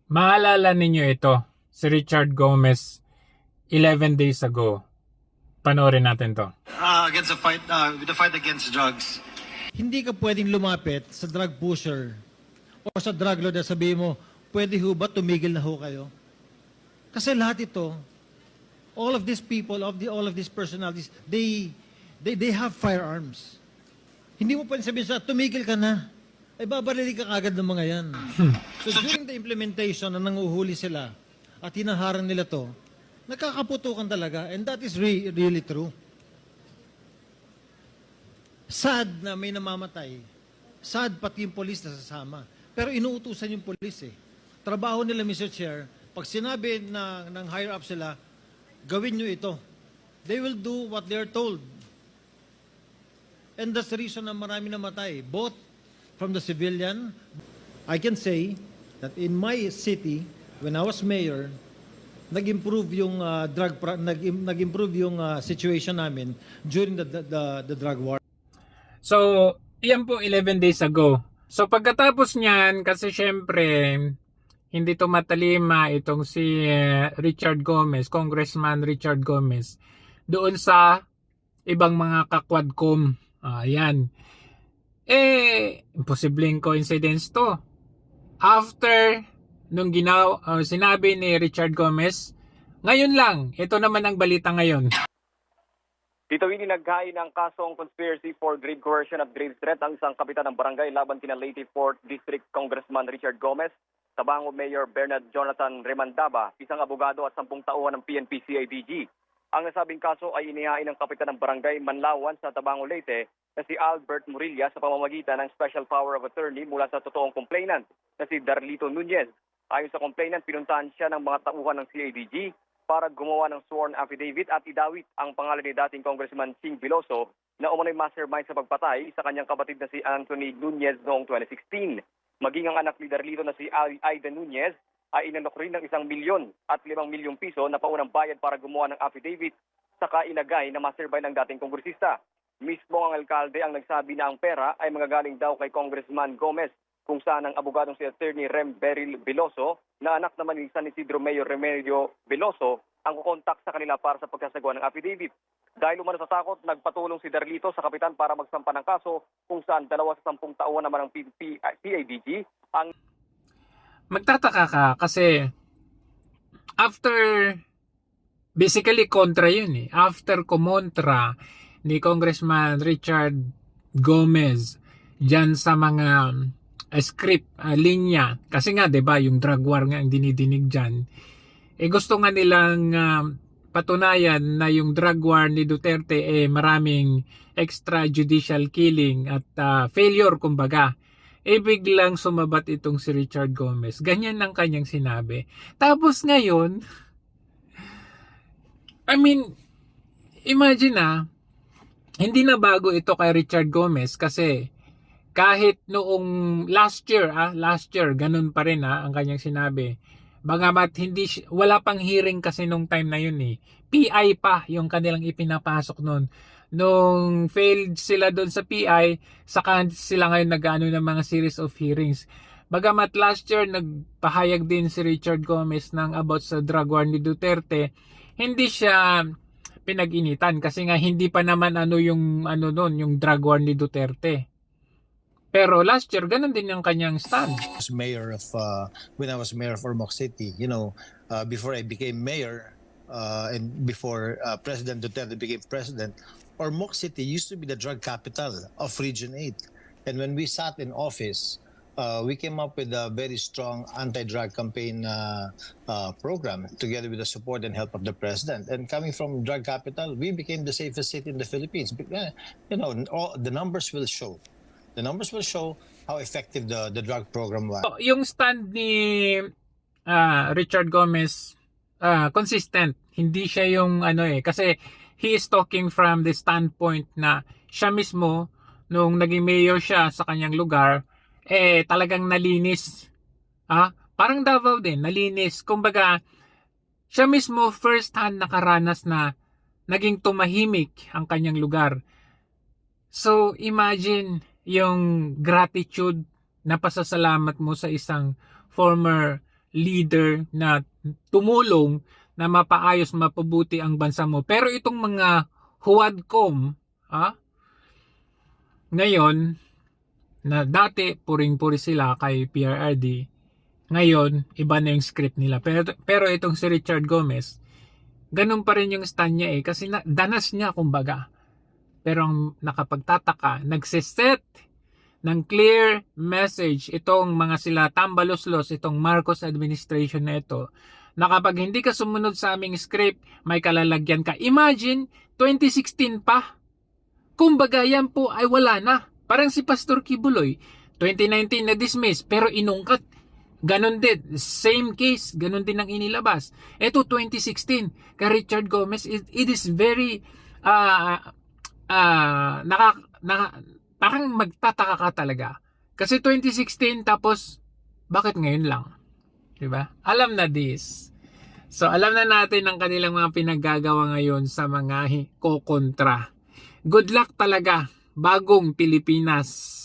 Maalala ninyo ito, si Richard Gomez 11 days ago. Panoorin natin to. Against the fight against drugs. Hindi ka pwedeng lumapit sa drug pusher o sa drug lord at sabihin mo, pwede ho ba tumigil na ho kayo? Kasi lahat ito, all of these people, all of these personalities, they have firearms. Hindi mo pwedeng sabihin sa, tumigil ka na. Ay babarili ka agad ng mga yan. So during the implementation na nanguhuli sila at hinaharang nila to, nakakaputukan talaga, and that is really true. Sad na may namamatay. Sad pati yung polis na sasama. Pero inuutusan yung polis eh. Trabaho nila, Mr. Chair, pag sinabi ng higher up sila, gawin nyo ito. They will do what they're told. And that's the reason na marami namatay. Both from the civilian, I can say that in my city, when I was mayor, nag-improve yung nag-improve yung situation namin during the drug war. So, yan po 11 days ago. So, pagkatapos niyan, kasi syempre, hindi to matalima itong si Richard Gomez, Congressman Richard Gomez, doon sa ibang mga kakwadkom. Ayan. Imposibleng coincidence to. After nung sinabi ni Richard Gomez, ngayon lang, ito naman ang balita ngayon. Tito Willie, naghain ng kasong conspiracy for grave coercion at grave threat ang isang kapitan ng barangay laban kina Leyte 4th District Congressman Richard Gomez, Tabango Mayor Bernard Jonathan Remandaba, isang abogado at 10 tauhan ng PNP-CIDG. Ang nasabing kaso ay inihain ng kapitan ng barangay Manlawan sa Tabango Leyte na si Albert Murilla sa pamamagitan ng special power of attorney mula sa totoong complainant na si Darlito Nunez. Ayon sa complainant, pinuntahan siya ng mga tauhan ng CIDG para gumawa ng sworn affidavit at idawit ang pangalan ni dating Congressman Ching Veloso na umano'y mastermind sa pagpatay sa kanyang kapatid na si Anthony Nunez noong 2016. Maging ang anak ni Darlito na si Aida Nunez ay inalok rin ng 1 milyon at 5 milyong piso na paunang bayad para gumawa ng affidavit saka inagay na mastermind ng dating kongresista. Mismo ang alkalde ang nagsabi na ang pera ay magagaling daw kay Congressman Gomez, kung saan ang abogadong si Attorney Rem Beryl Veloso na anak naman ni San Isidro Mayor Remedio Veloso ang kukontak sa kanila para sa pagsasagawa ng affidavit. Dahil umano sa takot, nagpatulong si Darlito sa kapitan para magsampa ng kaso, kung saan 2 sa 10 taon naman ng CIDG ang... Magtataka ka kasi after, basically kontra yun eh. After kumontra ni Congressman Richard Gomez dyan sa mga script, linya. Kasi nga, 'di ba, yung drug war nga ang dinidinig diyan. Gusto nga nilang patunayan na yung drug war ni Duterte maraming extrajudicial killing at failure kumbaga. Biglang sumabat itong si Richard Gomez. Ganyan ang kanyang sinabi. Tapos ngayon, I mean, imagine hindi na bago ito kay Richard Gomez kasi kahit noong last year, ganun pa rin ang kanyang sinabi. Bagamat wala pang hearing kasi nung time na yun eh. PI pa yung kanilang ipinapasok noon. Nung failed sila doon sa PI, saka sila ngayon nag-ano ng mga series of hearings. Bagamat last year nagpahayag din si Richard Gomez ng about sa drug war ni Duterte, hindi siya pinag-initan kasi nga hindi pa naman yung drug war ni Duterte. Pero last year, ganun din yung kanyang stand. When I was mayor of Ormoc City, before I became mayor and before President Duterte became president, Ormoc City used to be the drug capital of Region 8. And when we sat in office, we came up with a very strong anti-drug campaign program together with the support and help of the president. And coming from drug capital, we became the safest city in the Philippines. The numbers will show. The numbers will show how effective the drug program was. Yung stand ni Richard Gomez consistent. Hindi siya yung kasi he is talking from the standpoint na siya mismo nung naging mayor siya sa kanyang lugar talagang nalinis. Parang Davao din, nalinis. Kumbaga siya mismo first hand nakaranas na naging tumahimik ang kanyang lugar. So imagine yung gratitude na pasasalamat mo sa isang former leader na tumulong na mapaayos, mapabuti ang bansa mo. Pero itong mga huwadkom, ngayon, na dati puring-puri sila kay PRRD, ngayon, iba na yung script nila. Pero itong si Richard Gomez, ganun pa rin yung stand niya kasi danas niya kumbaga. Pero ang nakapagtataka, nagsiset ng clear message itong mga sila tambaluslos, itong Marcos administration na ito, na kapag hindi ka sumunod sa aming script, may kalalagyan ka. Imagine, 2016 pa. Kumbaga yan po ay wala na. Parang si Pastor Kibuloy, 2019 na dismiss, pero inungkat. Ganon din, same case, ganon din ang inilabas. Ito 2016, kay Richard Gomez, it is very, parang magtataka ka talaga. Kasi 2016, tapos, bakit ngayon lang? Diba? Alam na this. So, alam na natin ang kanilang mga pinaggagawa ngayon sa mga kokontra. Good luck talaga, bagong Pilipinas.